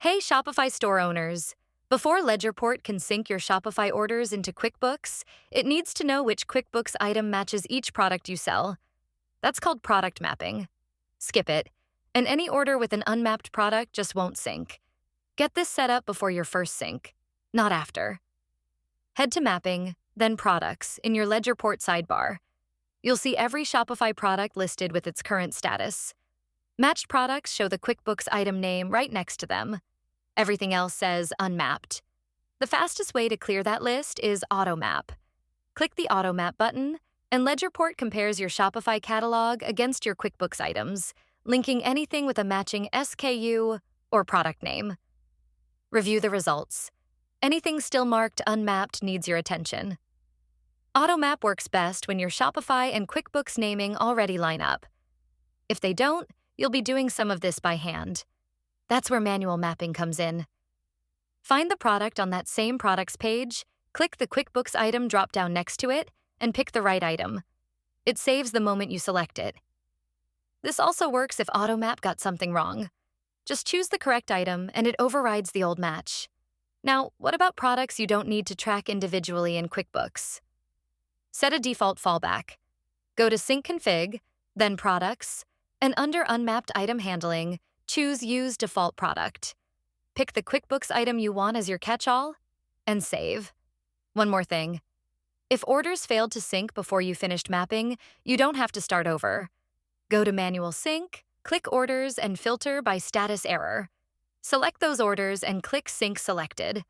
Hey, Shopify store owners. Before LedgerPort can sync your Shopify orders into QuickBooks, it needs to know which QuickBooks item matches each product you sell. That's called product mapping. Skip it, and any order with an unmapped product just won't sync. Get this set up before your first sync, not after. Head to Mapping, then Products in your LedgerPort sidebar. You'll see every Shopify product listed with its current status. Matched products show the QuickBooks item name right next to them. Everything else says unmapped. The fastest way to clear that list is Auto Map. Click the Auto Map button, and LedgerPort compares your Shopify catalog against your QuickBooks items, linking anything with a matching SKU or product name. Review the results. Anything still marked unmapped needs your attention. Auto Map works best when your Shopify and QuickBooks naming already line up. If they don't, you'll be doing some of this by hand. That's where manual mapping comes in. Find the product on that same products page, click the QuickBooks item drop-down next to it, and pick the right item. It saves the moment you select it. This also works if AutoMap got something wrong. Just choose the correct item, and it overrides the old match. Now, what about products you don't need to track individually in QuickBooks? Set a default fallback. Go to Sync Config, then Products, and under Unmapped Item Handling, choose Use Default Product. Pick the QuickBooks item you want as your catch-all, and save. One more thing. If orders failed to sync before you finished mapping, you don't have to start over. Go to Manual Sync, click Orders, and filter by Status Error. Select those orders and click Sync Selected.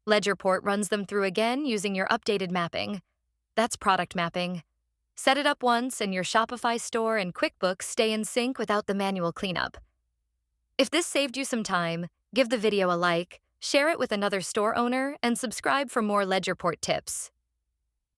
LedgerPort runs them through again using your updated mapping. That's product mapping. Set it up once, and your Shopify store and QuickBooks stay in sync without the manual cleanup. If this saved you some time, give the video a like, share it with another store owner, and subscribe for more LedgerPort tips.